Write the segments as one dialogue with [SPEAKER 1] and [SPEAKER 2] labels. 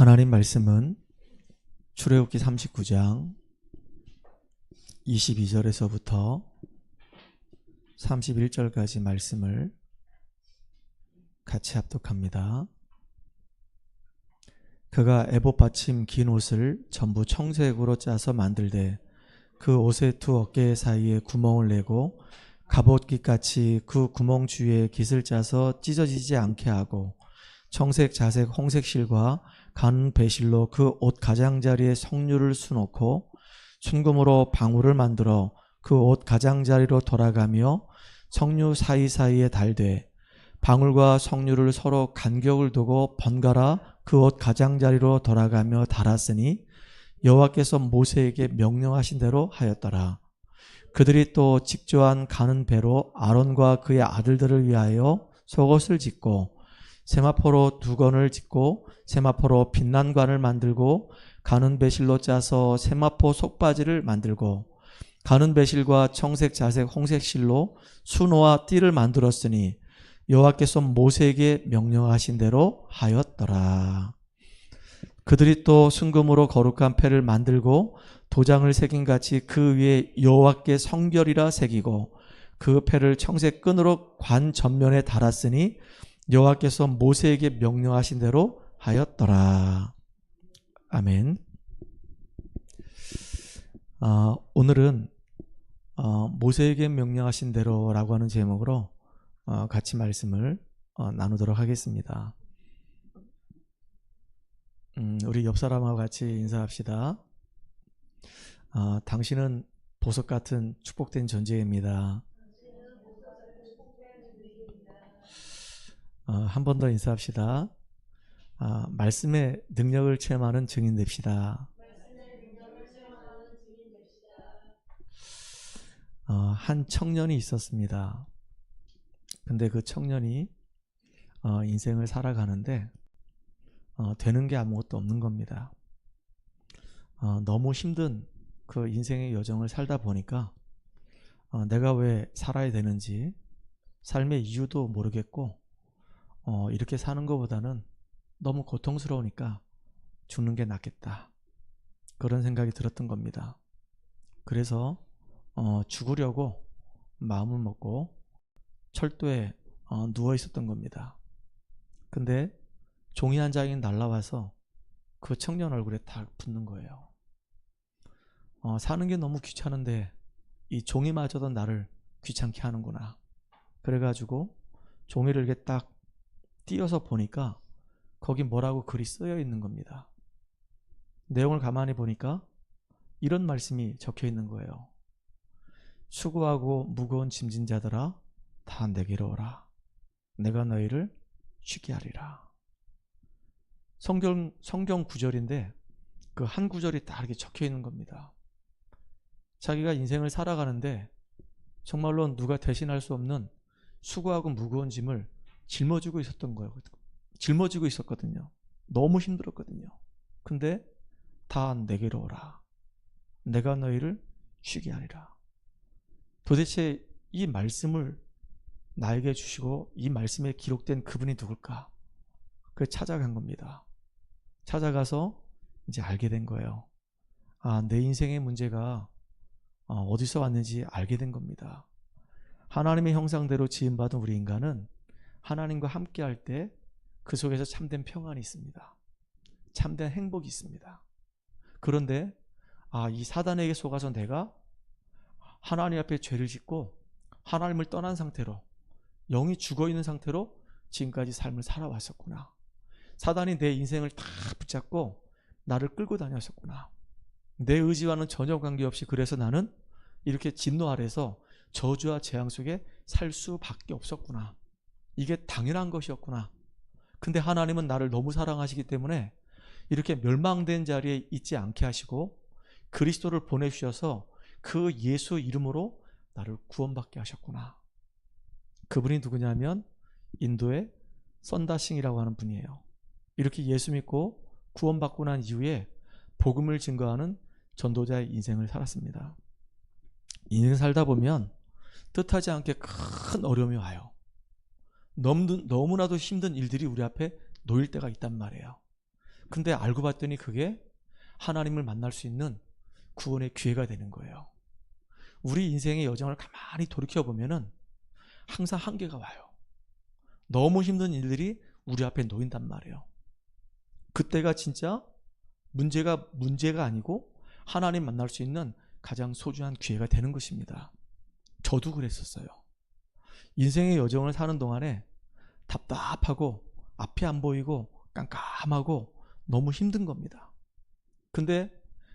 [SPEAKER 1] 하나님 말씀은 출애굽기 39장 22절에서부터 31절까지 말씀을 같이 합독합니다. 그가 에봇 받침 긴 옷을 전부 청색으로 짜서 만들되 그 옷의 두 어깨 사이에 구멍을 내고 갑옷깃같이 그 구멍 주위에 깃을 짜서 찢어지지 않게 하고 청색, 자색, 홍색 실과 간 배실로 그 옷 가장자리에 성류를 수놓고 순금으로 방울을 만들어 그 옷 가장자리로 돌아가며 성류 사이사이에 달되 방울과 성류를 서로 간격을 두고 번갈아 그 옷 가장자리로 돌아가며 달았으니 여호와께서 모세에게 명령하신 대로 하였더라. 그들이 또 직조한 가는 배로 아론과 그의 아들들을 위하여 속옷을 짓고 세마포로 두건을 짓고 세마포로 빛난 관을 만들고 가는 배실로 짜서 세마포 속바지를 만들고 가는 배실과 청색, 자색, 홍색 실로 수노와 띠를 만들었으니 여호와께서 모세에게 명령하신 대로 하였더라. 그들이 또 순금으로 거룩한 패를 만들고 도장을 새긴 같이 그 위에 여호와께 성결이라 새기고 그 패를 청색 끈으로 관 전면에 달았으니 여호와께서 모세에게 명령하신 대로 하였더라. 아멘. 오늘은 모세에게 명령하신 대로라고 하는 제목으로 같이 말씀을 나누도록 하겠습니다. 우리 옆 사람하고 같이 인사합시다. 당신은 보석 같은 축복된 존재입니다. 한 번 더 인사합시다. 말씀의 능력을 체험하는 증인 됩시다. 한 청년이 있었습니다. 근데 그 청년이 인생을 살아가는데 되는 게 아무것도 없는 겁니다. 너무 힘든 그 인생의 여정을 살다 보니까 내가 왜 살아야 되는지 삶의 이유도 모르겠고 이렇게 사는 것보다는 너무 고통스러우니까 죽는 게 낫겠다, 그런 생각이 들었던 겁니다. 그래서 죽으려고 마음을 먹고 철도에 누워 있었던 겁니다. 근데 종이 한 장이 날라와서 그 청년 얼굴에 딱 붙는 거예요. 사는 게 너무 귀찮은데 이 종이마저도 나를 귀찮게 하는구나. 그래가지고 종이를 이렇게 딱 띄어서 보니까 거기 뭐라고 글이 쓰여 있는 겁니다. 내용을 가만히 보니까 이런 말씀이 적혀 있는 거예요. 수고하고 무거운 짐진 자들아 다 내게로 오라. 내가 너희를 쉬게 하리라. 성경 구절인데 그 한 구절이 다 이렇게 적혀 있는 겁니다. 자기가 인생을 살아가는데 정말로 누가 대신할 수 없는 수고하고 무거운 짐을 짊어지고 있었던 거예요. 짊어지고 있었거든요. 너무 힘들었거든요. 근데 다 내게로 오라. 내가 너희를 쉬게 하리라. 도대체 이 말씀을 나에게 주시고 이 말씀에 기록된 그분이 누굴까? 그래서 찾아간 겁니다. 찾아가서 이제 알게 된 거예요. 내 인생의 문제가 어디서 왔는지 알게 된 겁니다. 하나님의 형상대로 지음받은 우리 인간은 하나님과 함께 할 때 그 속에서 참된 평안이 있습니다. 참된 행복이 있습니다. 그런데 이 사단에게 속아서 내가 하나님 앞에 죄를 짓고 하나님을 떠난 상태로 영이 죽어있는 상태로 지금까지 삶을 살아왔었구나. 사단이 내 인생을 다 붙잡고 나를 끌고 다녔었구나. 내 의지와는 전혀 관계없이 그래서 나는 이렇게 진노 아래서 저주와 재앙 속에 살 수밖에 없었구나. 이게 당연한 것이었구나. 근데 하나님은 나를 너무 사랑하시기 때문에 이렇게 멸망된 자리에 있지 않게 하시고 그리스도를 보내주셔서 그 예수 이름으로 나를 구원받게 하셨구나. 그분이 누구냐면 인도의 썬다싱이라고 하는 분이에요. 이렇게 예수 믿고 구원받고 난 이후에 복음을 증거하는 전도자의 인생을 살았습니다. 인생 살다 보면 뜻하지 않게 큰 어려움이 와요. 너무나도 힘든 일들이 우리 앞에 놓일 때가 있단 말이에요. 근데 알고 봤더니 그게 하나님을 만날 수 있는 구원의 기회가 되는 거예요. 우리 인생의 여정을 가만히 돌이켜보면은 항상 한계가 와요. 너무 힘든 일들이 우리 앞에 놓인단 말이에요. 그때가 진짜 문제가 아니고 하나님 만날 수 있는 가장 소중한 기회가 되는 것입니다. 저도 그랬었어요. 인생의 여정을 사는 동안에 답답하고 앞이 안 보이고 깜깜하고 너무 힘든 겁니다. 근데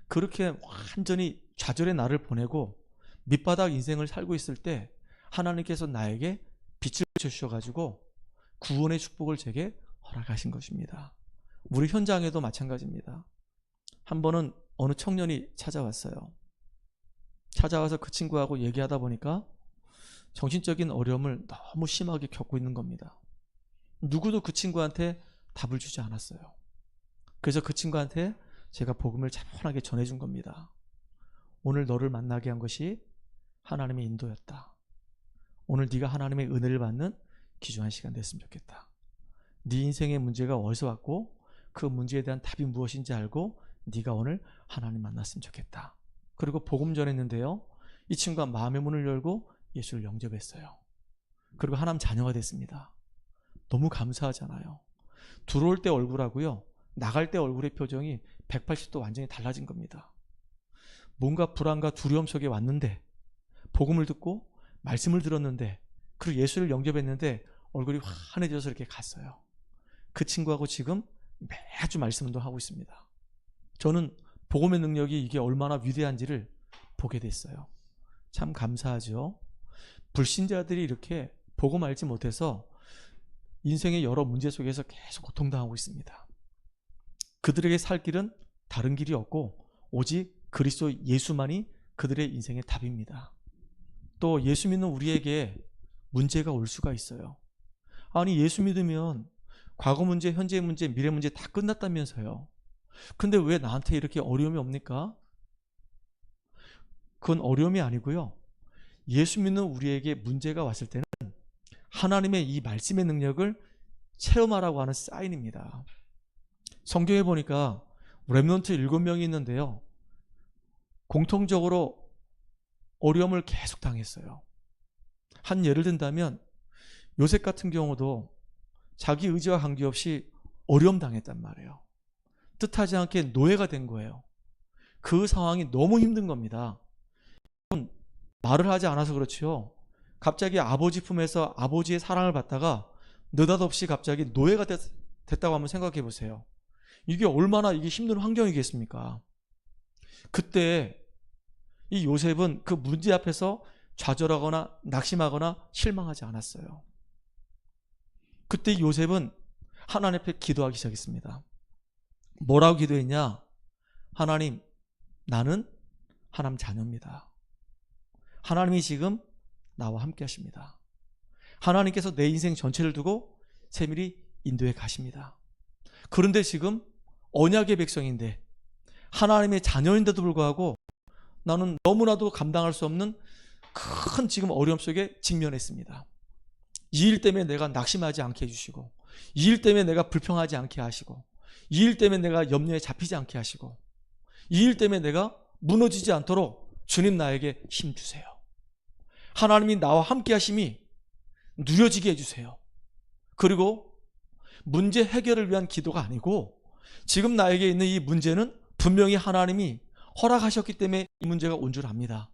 [SPEAKER 1] 그렇게 완전히 좌절의 날을 보내고 밑바닥 인생을 살고 있을 때 하나님께서 나에게 빛을 주셔가지고 구원의 축복을 제게 허락하신 것입니다. 우리 현장에도 마찬가지입니다. 한 번은 어느 청년이 찾아왔어요. 찾아와서 그 친구하고 얘기하다 보니까 정신적인 어려움을 너무 심하게 겪고 있는 겁니다. 누구도 그 친구한테 답을 주지 않았어요. 그래서 그 친구한테 제가 복음을 차분하게 전해준 겁니다. 오늘 너를 만나게 한 것이 하나님의 인도였다. 오늘 네가 하나님의 은혜를 받는 귀중한 시간 됐으면 좋겠다. 네 인생의 문제가 어디서 왔고 그 문제에 대한 답이 무엇인지 알고 네가 오늘 하나님 만났으면 좋겠다. 그리고 복음 전했는데요, 이 친구가 마음의 문을 열고 예수를 영접했어요. 그리고 하나님 자녀가 됐습니다. 너무 감사하잖아요. 들어올 때 얼굴하고요, 나갈 때 얼굴의 표정이 180도 완전히 달라진 겁니다. 뭔가 불안과 두려움 속에 왔는데, 복음을 듣고 말씀을 들었는데, 그리고 예수를 영접했는데 얼굴이 환해져서 이렇게 갔어요. 그 친구하고 지금 매주 말씀 운동하고 있습니다. 저는 복음의 능력이 이게 얼마나 위대한지를 보게 됐어요. 참 감사하죠. 불신자들이 이렇게 복음 알지 못해서 인생의 여러 문제 속에서 계속 고통당하고 있습니다. 그들에게 살 길은 다른 길이 없고 오직 그리스도 예수만이 그들의 인생의 답입니다. 또 예수 믿는 우리에게 문제가 올 수가 있어요. 아니, 예수 믿으면 과거 문제, 현재 문제, 미래 문제 다 끝났다면서요. 근데 왜 나한테 이렇게 어려움이 옵니까? 그건 어려움이 아니고요, 예수 믿는 우리에게 문제가 왔을 때는 하나님의 이 말씀의 능력을 체험하라고 하는 사인입니다. 성경에 보니까 렘넌트 7명이 있는데요, 공통적으로 어려움을 계속 당했어요. 한 예를 든다면 요셉 같은 경우도 자기 의지와 관계없이 어려움 당했단 말이에요. 뜻하지 않게 노예가 된 거예요. 그 상황이 너무 힘든 겁니다. 말을 하지 않아서 그렇지요, 갑자기 아버지 품에서 아버지의 사랑을 받다가 느닷없이 갑자기 노예가 됐다고 한번 생각해 보세요. 이게 얼마나 이게 힘든 환경이겠습니까? 그때 이 요셉은 그 문제 앞에서 좌절하거나 낙심하거나 실망하지 않았어요. 그때 요셉은 하나님 앞에 기도하기 시작했습니다. 뭐라고 기도했냐? 하나님, 나는 하나님 자녀입니다. 하나님이 지금 나와 함께 하십니다. 하나님께서 내 인생 전체를 두고 세밀히 인도해 가십니다. 그런데 지금 언약의 백성인데, 하나님의 자녀인데도 불구하고 나는 너무나도 감당할 수 없는 큰 지금 어려움 속에 직면했습니다. 이 일 때문에 내가 낙심하지 않게 해주시고, 이 일 때문에 내가 불평하지 않게 하시고, 이 일 때문에 내가 염려에 잡히지 않게 하시고, 이 일 때문에 내가 무너지지 않도록 주님 나에게 힘 주세요. 하나님이 나와 함께 하심이 누려지게 해주세요. 그리고 문제 해결을 위한 기도가 아니고 지금 나에게 있는 이 문제는 분명히 하나님이 허락하셨기 때문에 이 문제가 온 줄 압니다.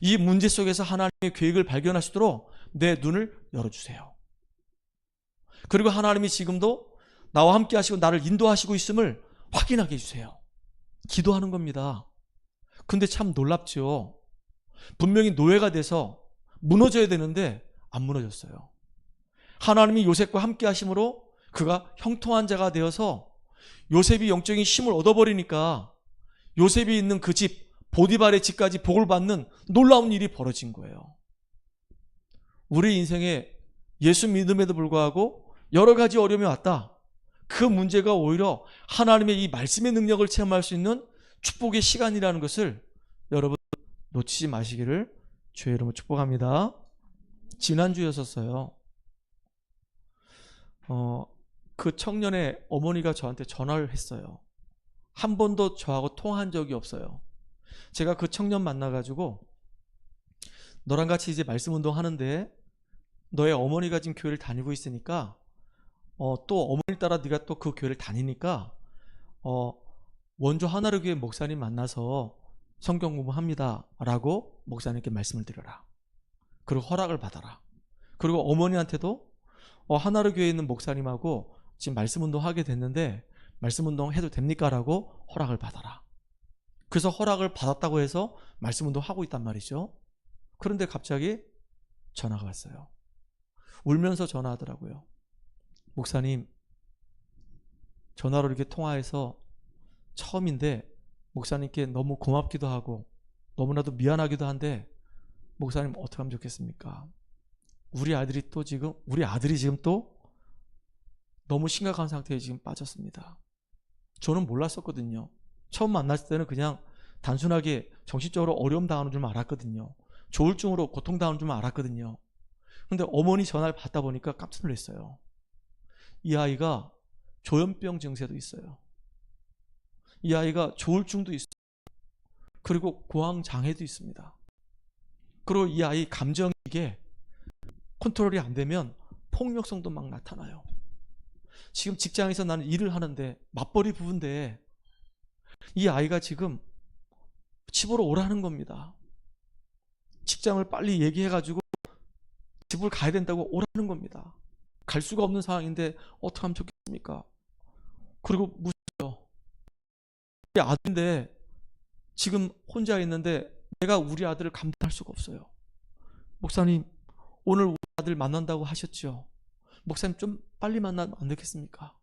[SPEAKER 1] 이 문제 속에서 하나님의 계획을 발견하시도록 내 눈을 열어주세요. 그리고 하나님이 지금도 나와 함께 하시고 나를 인도하시고 있음을 확인하게 해주세요. 기도하는 겁니다. 근데 참 놀랍죠. 분명히 노예가 돼서 무너져야 되는데 안 무너졌어요. 하나님이 요셉과 함께 하심으로 그가 형통한 자가 되어서 요셉이 영적인 힘을 얻어버리니까 요셉이 있는 그 집, 보디발의 집까지 복을 받는 놀라운 일이 벌어진 거예요. 우리 인생에 예수 믿음에도 불구하고 여러 가지 어려움이 왔다. 그 문제가 오히려 하나님의 이 말씀의 능력을 체험할 수 있는 축복의 시간이라는 것을 여러분 놓치지 마시기를 주의 이름으로 축복합니다. 지난주였었어요. 그 청년의 어머니가 저한테 전화를 했어요. 한 번도 저하고 통화한 적이 없어요. 제가 그 청년 만나가지고 너랑 같이 이제 말씀 운동 하는데 너의 어머니가 지금 교회를 다니고 있으니까 또 어머니 따라 네가 또 그 교회를 다니니까 원주 하나를 교회 목사님 만나서 성경 공부합니다 라고 목사님께 말씀을 드려라. 그리고 허락을 받아라. 그리고 어머니한테도 하나를 교회에 있는 목사님하고 지금 말씀 운동 하게 됐는데 말씀 운동 해도 됩니까? 라고 허락을 받아라. 그래서 허락을 받았다고 해서 말씀 운동 하고 있단 말이죠. 그런데 갑자기 전화가 왔어요. 울면서 전화하더라고요. 목사님, 전화로 이렇게 통화해서 처음인데 목사님께 너무 고맙기도 하고 너무나도 미안하기도 한데 목사님 어떻게 하면 좋겠습니까? 우리 아들이 지금 또 너무 심각한 상태에 지금 빠졌습니다. 저는 몰랐었거든요. 처음 만났을 때는 그냥 단순하게 정신적으로 어려움 당하는 줄 알았거든요. 조울증으로 고통당하는 줄 알았거든요. 근데 어머니 전화를 받다 보니까 깜짝 놀랐어요. 이 아이가 조현병 증세도 있어요. 이 아이가 조울증도 있어요. 그리고 고황장애도 있습니다. 그리고 이 아이 감정이 이게 컨트롤이 안 되면 폭력성도 막 나타나요. 지금 직장에서 나는 일을 하는데 맞벌이 부부인데 이 아이가 지금 집으로 오라는 겁니다. 직장을 빨리 얘기해가지고 집을 가야 된다고 오라는 겁니다. 갈 수가 없는 상황인데 어떻게 하면 좋겠습니까? 그리고 무서워요. 우리 아들인데 지금 혼자 있는데 내가 우리 아들을 감당할 수가 없어요. 목사님, 오늘 우리 아들 만난다고 하셨죠? 목사님 좀 빨리 만나면 안 되겠습니까?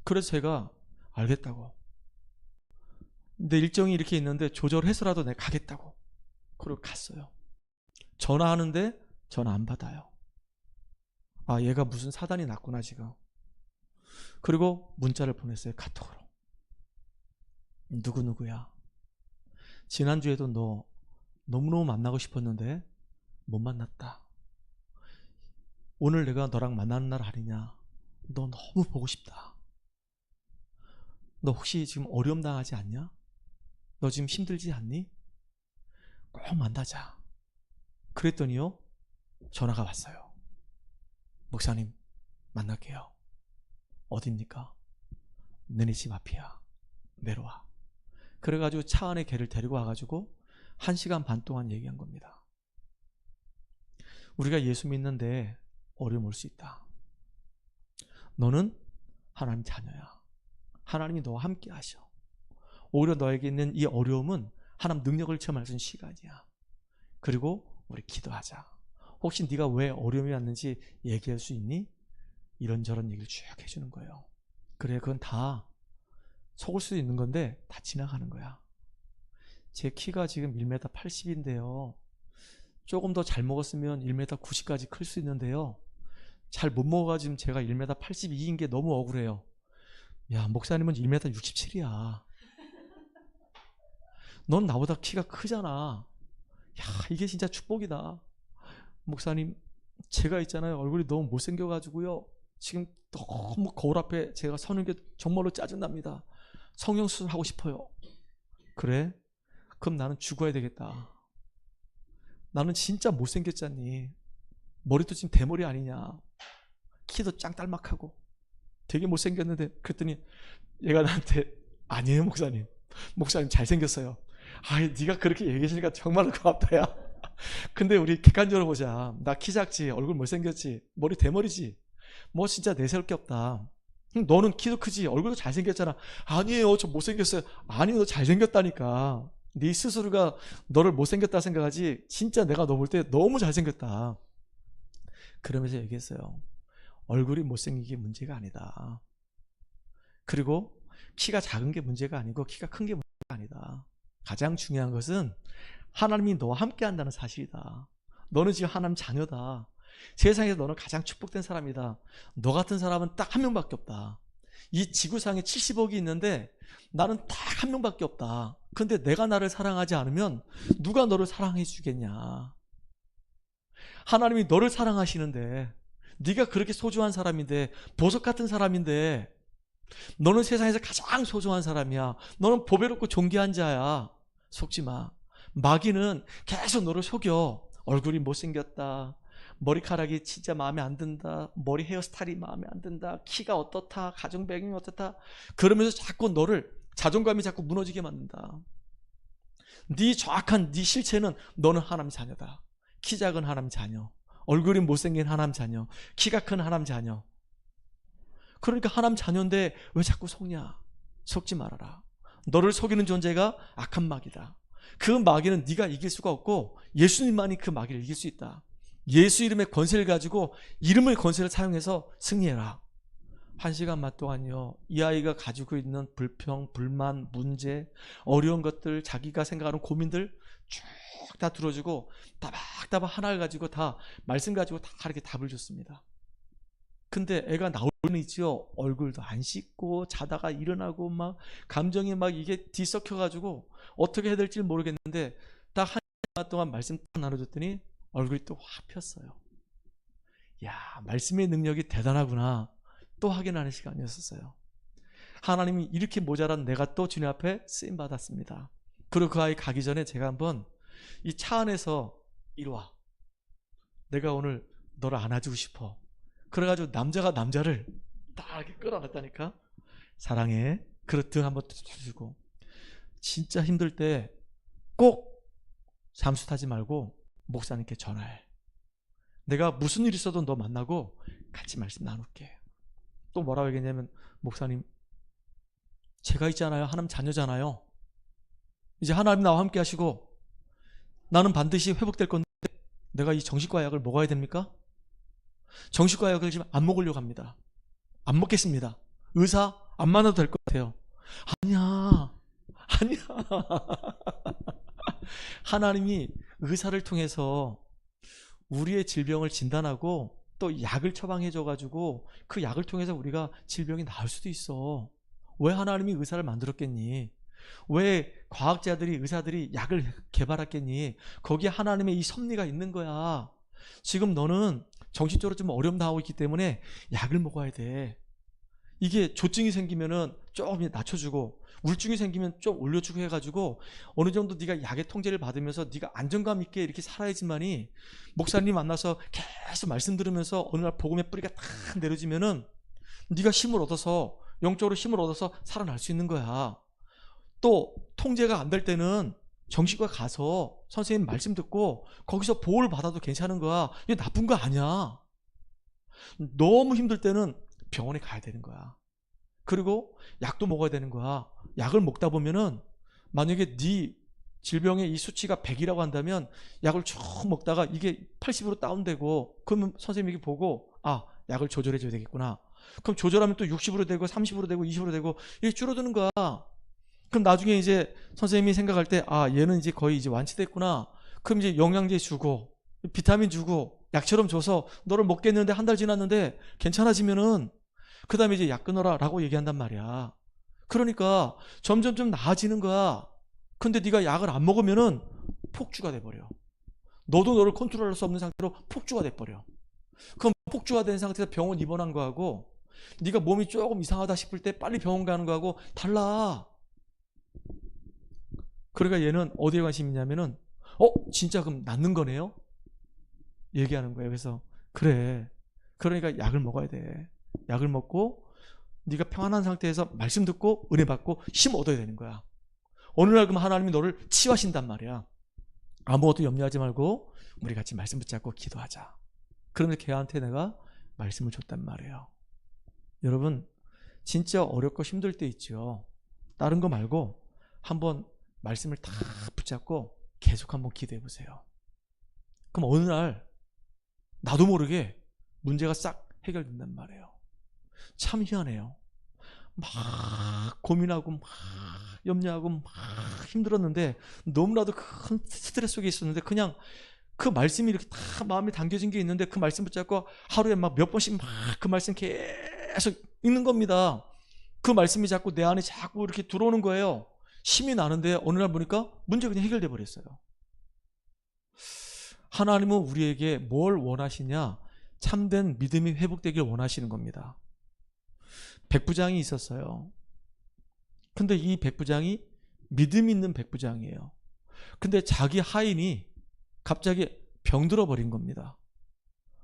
[SPEAKER 1] 그래서 제가 알겠다고. 내 일정이 이렇게 있는데 조절해서라도 내가 가겠다고. 그리고 갔어요. 전화하는데 전화 안 받아요. 아, 얘가 무슨 사단이 났구나 지금. 그리고 문자를 보냈어요. 카톡으로. 누구누구야. 지난주에도 너 너무너무 만나고 싶었는데 못 만났다. 오늘 내가 너랑 만나는 날 아니냐. 너 너무 보고 싶다. 너 혹시 지금 어려움 당하지 않냐? 너 지금 힘들지 않니? 꼭 만나자. 그랬더니요, 전화가 왔어요. 목사님, 만날게요. 어딥니까? 너네 집 앞이야. 내려와. 그래가지고 차 안에 걔를 데리고 와가지고 1시간 반 동안 얘기한 겁니다. 우리가 예수 믿는데 어려움 올 수 있다. 너는 하나님 자녀야. 하나님이 너와 함께 하셔. 오히려 너에게 있는 이 어려움은 하나님 능력을 체험할 수 있는 시간이야. 그리고 우리 기도하자. 혹시 네가 왜 어려움이 왔는지 얘기할 수 있니? 이런저런 얘기를 쭉 해주는 거예요. 그래, 그건 다 속을 수도 있는 건데 다 지나가는 거야. 제 키가 지금 1m 80인데요. 조금 더 잘 먹었으면 1m 90까지 클 수 있는데요. 잘 못 먹어가지고 제가 1m 82인 게 너무 억울해요. 야, 목사님은 1m 67이야. 넌 나보다 키가 크잖아. 야, 이게 진짜 축복이다. 목사님, 제가 있잖아요. 얼굴이 너무 못생겨가지고요. 지금 너무 거울 앞에 제가 서는 게 정말로 짜증납니다. 성형수술 하고 싶어요. 그래? 그럼 나는 죽어야 되겠다. 나는 진짜 못생겼잖니. 머리도 지금 대머리 아니냐. 키도 짱딸막하고 되게 못생겼는데. 그랬더니 얘가 나한테 아니에요 목사님. 목사님 잘생겼어요. 아이, 네가 그렇게 얘기해주니까 정말로 고맙다 야. 근데 우리 객관적으로 보자. 나 키 작지, 얼굴 못생겼지, 머리 대머리지, 뭐 진짜 내세울 게 없다. 너는 키도 크지, 얼굴도 잘생겼잖아. 아니에요, 저 못생겼어요. 아니요, 너 잘생겼다니까. 네 스스로가 너를 못생겼다 생각하지 진짜 내가 너 볼 때 너무 잘생겼다. 그러면서 얘기했어요. 얼굴이 못생긴 게 문제가 아니다. 그리고 키가 작은 게 문제가 아니고 키가 큰 게 문제가 아니다. 가장 중요한 것은 하나님이 너와 함께 한다는 사실이다. 너는 지금 하나님 자녀다. 세상에서 너는 가장 축복된 사람이다. 너 같은 사람은 딱 한 명밖에 없다. 이 지구상에 70억이 있는데 나는 딱 한 명밖에 없다. 근데 내가 나를 사랑하지 않으면 누가 너를 사랑해 주겠냐. 하나님이 너를 사랑하시는데 네가 그렇게 소중한 사람인데, 보석 같은 사람인데, 너는 세상에서 가장 소중한 사람이야. 너는 보배롭고 존귀한 자야. 속지 마. 마귀는 계속 너를 속여. 얼굴이 못생겼다, 머리카락이 진짜 마음에 안 든다, 머리 헤어스타일이 마음에 안 든다, 키가 어떻다, 가정 배경이 어떻다, 그러면서 자꾸 너를, 자존감이 자꾸 무너지게 만든다. 네 정확한 네 실체는 너는 하나님 자녀다. 키 작은 하나님 자녀, 얼굴이 못생긴 하나님 자녀, 키가 큰 하나님 자녀. 그러니까 하나님 자녀인데 왜 자꾸 속냐? 속지 말아라. 너를 속이는 존재가 악한 마귀다. 그 마귀는 네가 이길 수가 없고 예수님만이 그 마귀를 이길 수 있다. 예수 이름의 권세를 가지고, 이름의 권세를 사용해서 승리해라. 1시간만 동안요, 이 아이가 가지고 있는 불평, 불만, 문제, 어려운 것들, 자기가 생각하는 고민들 쭉 다 들어주고 따박따박 하나를 가지고 다, 말씀 가지고 다 이렇게 답을 줬습니다. 근데 애가 나오는 있지요, 얼굴도 안 씻고 자다가 일어나고 막 감정이 막 이게 뒤섞여가지고 어떻게 해야 될지 모르겠는데, 딱 한 시간 동안 말씀 나눠줬더니 얼굴이 또 확 폈어요. 야, 말씀의 능력이 대단하구나, 또 확인하는 시간이었어요. 하나님이 이렇게 모자란 내가 또 주님 앞에 쓰임 받았습니다. 그리고 그 아이 가기 전에 제가 한번 이 차 안에서, 이리 와, 내가 오늘 너를 안아주고 싶어. 그래가지고 남자가 남자를 딱 이렇게 끌어놨다니까. 사랑해. 그릇 등 한번 주고. 진짜 힘들 때 꼭 잠수 타지 말고 목사님께 전화해. 내가 무슨 일 있어도 너 만나고 같이 말씀 나눌게. 또 뭐라고 얘기했냐면, 목사님, 제가 있잖아요, 하나님 자녀잖아요. 이제 하나님 나와 함께 하시고 나는 반드시 회복될 건데 내가 이 정신과 약을 먹어야 됩니까? 정신과 약을 지금 안 먹으려고 합니다. 안 먹겠습니다. 의사 안 만나도 될 것 같아요. 아니야. 하나님이 의사를 통해서 우리의 질병을 진단하고 또 약을 처방해줘가지고 그 약을 통해서 우리가 질병이 나을 수도 있어. 왜 하나님이 의사를 만들었겠니? 왜 과학자들이, 의사들이 약을 개발했겠니? 거기에 하나님의 이 섭리가 있는 거야. 지금 너는 정신적으로 좀 어려움 당하고 있기 때문에 약을 먹어야 돼. 이게 조증이 생기면은 조금 낮춰주고, 우울증이 생기면 좀 올려주고 해가지고 어느 정도 네가 약의 통제를 받으면서 네가 안정감 있게 이렇게 살아야지만이, 목사님 만나서 계속 말씀 들으면서 어느 날 복음의 뿌리가 탁 내려지면은 네가 힘을 얻어서, 영적으로 힘을 얻어서 살아날 수 있는 거야. 또 통제가 안 될 때는 정신과 가서 선생님 말씀 듣고 거기서 보호를 받아도 괜찮은 거야. 이게 나쁜 거 아니야. 너무 힘들 때는 병원에 가야 되는 거야. 그리고 약도 먹어야 되는 거야. 약을 먹다 보면은 만약에 네 질병의 이 수치가 100이라고 한다면 약을 쭉 먹다가 이게 80으로 다운되고, 그러면 선생님이 보고, 아, 약을 조절해 줘야 되겠구나. 그럼 조절하면 또 60으로 되고 30으로 되고 20으로 되고 이게 줄어드는 거야. 그럼 나중에 이제 선생님이 생각할 때, 아, 얘는 이제 거의 이제 완치됐구나. 그럼 이제 영양제 주고 비타민 주고 약처럼 줘서 너를 먹겠는데, 한 달 지났는데 괜찮아지면은 그 다음에 이제 약 끊어라 라고 얘기한단 말이야. 그러니까 점점 좀 나아지는 거야. 근데 네가 약을 안 먹으면은 폭주가 돼버려. 너도 너를 컨트롤할 수 없는 상태로 폭주가 돼버려. 그럼 폭주가 된 상태에서 병원 입원한 거하고, 네가 몸이 조금 이상하다 싶을 때 빨리 병원 가는 거하고 달라. 그러니까 얘는 어디에 관심이 있냐면은, 진짜 그럼 낫는 거네요? 얘기하는 거예요. 그래서 그래, 그러니까 약을 먹어야 돼. 약을 먹고 네가 평안한 상태에서 말씀 듣고 은혜 받고 힘 얻어야 되는 거야. 어느 날 그럼 하나님이 너를 치유하신단 말이야. 아무것도 염려하지 말고 우리 같이 말씀 붙잡고 기도하자. 그러면서 걔한테 내가 말씀을 줬단 말이에요. 여러분, 진짜 어렵고 힘들 때 있죠. 다른 거 말고 한번 말씀을 다 붙잡고 계속 한번 기도해 보세요. 그럼 어느 날 나도 모르게 문제가 싹 해결된단 말이에요. 참 희한해요. 막 고민하고 막 염려하고 막 힘들었는데, 너무나도 큰 스트레스 속에 있었는데, 그냥 그 말씀이 이렇게 다 마음에 담겨진 게 있는데 그 말씀 붙잡고 하루에 막 몇 번씩 막 그 말씀 계속 읽는 겁니다. 그 말씀이 자꾸 내 안에 자꾸 이렇게 들어오는 거예요. 힘이 나는데 어느 날 보니까 문제가 그냥 해결돼 버렸어요. 하나님은 우리에게 뭘 원하시냐? 참된 믿음이 회복되길 원하시는 겁니다. 백부장이 있었어요. 근데 이 백부장이 믿음 있는 백부장이에요. 근데 자기 하인이 갑자기 병들어 버린 겁니다.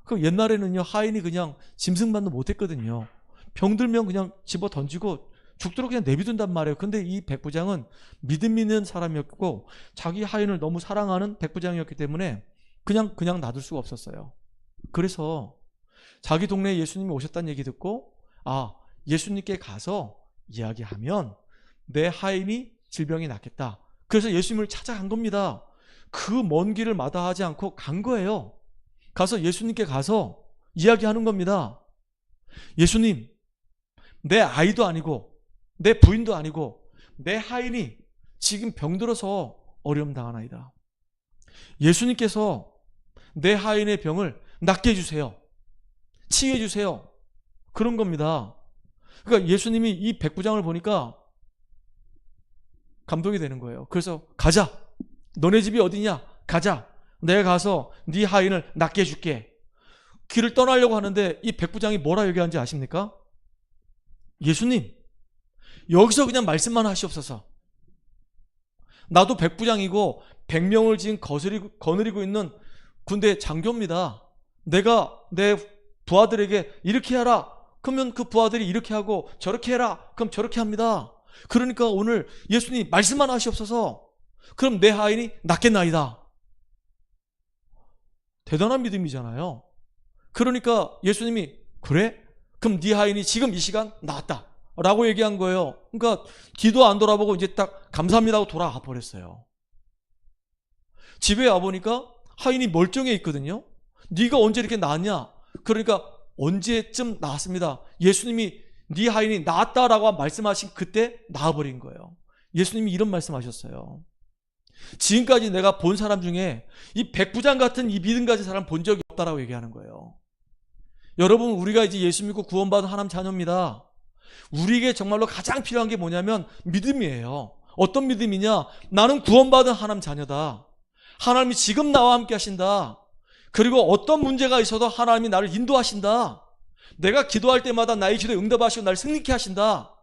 [SPEAKER 1] 그 옛날에는요, 하인이 그냥 짐승만도 못했거든요. 병들면 그냥 집어 던지고 죽도록 그냥 내비둔단 말이에요. 근데 이 백부장은 믿음 있는 사람이었고 자기 하인을 너무 사랑하는 백부장이었기 때문에 그냥 놔둘 수가 없었어요. 그래서 자기 동네에 예수님이 오셨다는 얘기 듣고, 아, 예수님께 가서 이야기하면 내 하인이 질병이 낫겠다. 그래서 예수님을 찾아간 겁니다. 그 먼 길을 마다하지 않고 간 거예요. 가서 예수님께 가서 이야기하는 겁니다. 예수님, 내 아이도 아니고 내 부인도 아니고 내 하인이 지금 병들어서 어려움 당하나이다. 예수님께서 내 하인의 병을 낫게 해주세요. 치유해 주세요. 그런 겁니다. 그러니까 예수님이 이 백부장을 보니까 감동이 되는 거예요. 그래서 가자. 너네 집이 어디냐? 가자. 내가 가서 네 하인을 낫게 해줄게. 길을 떠나려고 하는데 이 백부장이 뭐라 얘기하는지 아십니까? 예수님, 여기서 그냥 말씀만 하시옵소서. 나도 백부장이고 100명을 지금 거느리고 있는 군대 장교입니다. 내가 내 부하들에게 이렇게 하라. 그러면 그 부하들이 이렇게 하고 저렇게 해라. 그럼 저렇게 합니다. 그러니까 오늘 예수님 말씀만 하시옵소서. 그럼 내 하인이 낫겠나이다. 대단한 믿음이잖아요. 그러니까 예수님이 그래? 그럼 네 하인이 지금 이 시간 나았다 라고 얘기한 거예요. 그러니까 뒤도 안 돌아보고 이제 딱 감사합니다 하고 돌아가 버렸어요. 집에 와보니까 하인이 멀쩡해 있거든요. 네가 언제 이렇게 나았냐? 그러니까 언제쯤 나았습니다. 예수님이 네 하인이 나았다라고 말씀하신 그때 나아버린 거예요. 예수님이 이런 말씀하셨어요. 지금까지 내가 본 사람 중에 이 백부장 같은 이 믿음 가진 사람 본 적이 없다라고 얘기하는 거예요. 여러분, 우리가 이제 예수 믿고 구원받은 하나님 자녀입니다. 우리에게 정말로 가장 필요한 게 뭐냐면 믿음이에요. 어떤 믿음이냐? 나는 구원받은 하나님 자녀다. 하나님이 지금 나와 함께 하신다. 그리고 어떤 문제가 있어도 하나님이 나를 인도하신다. 내가 기도할 때마다 나의 기도에 응답하시고 나를 승리케 하신다.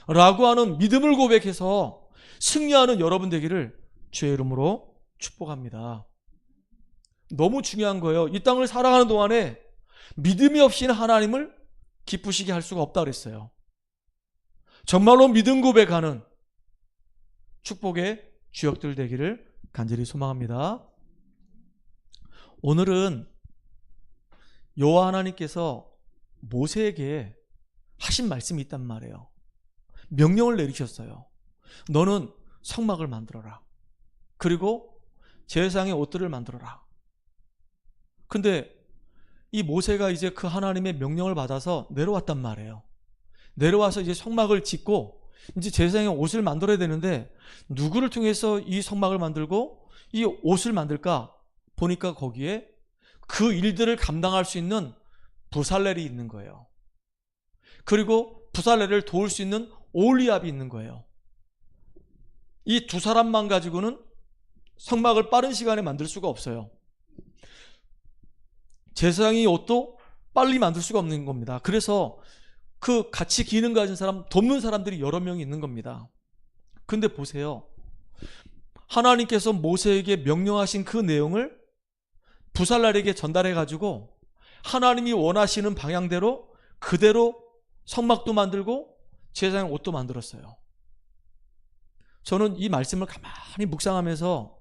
[SPEAKER 1] 라고 하는 믿음을 고백해서 승리하는 여러분 되기를 주의 이름으로 축복합니다. 너무 중요한 거예요. 이 땅을 살아가는 동안에 믿음이 없이는 하나님을 기쁘시게 할 수가 없다 그랬어요. 정말로 믿음 고백하는 축복의 주역들 되기를 간절히 소망합니다. 오늘은 여호와 하나님께서 모세에게 하신 말씀이 있단 말이에요. 명령을 내리셨어요. 너는 성막을 만들어라. 그리고 제사장의 옷들을 만들어라. 근데 이 모세가 이제 그 하나님의 명령을 받아서 내려왔단 말이에요. 내려와서 이제 성막을 짓고 이제 제사장의 옷을 만들어야 되는데 누구를 통해서 이 성막을 만들고 이 옷을 만들까? 보니까 거기에 그 일들을 감당할 수 있는 부살렐이 있는 거예요. 그리고 부살렐을 도울 수 있는 오홀리압이 있는 거예요. 이 두 사람만 가지고는 성막을 빠른 시간에 만들 수가 없어요. 제사장의 옷도 빨리 만들 수가 없는 겁니다. 그래서 그 같이 기능 가진 사람, 돕는 사람들이 여러 명이 있는 겁니다. 근데 보세요. 하나님께서 모세에게 명령하신 그 내용을 부살렐에게 전달해가지고 하나님이 원하시는 방향대로 그대로 성막도 만들고 제사장 옷도 만들었어요. 저는 이 말씀을 가만히 묵상하면서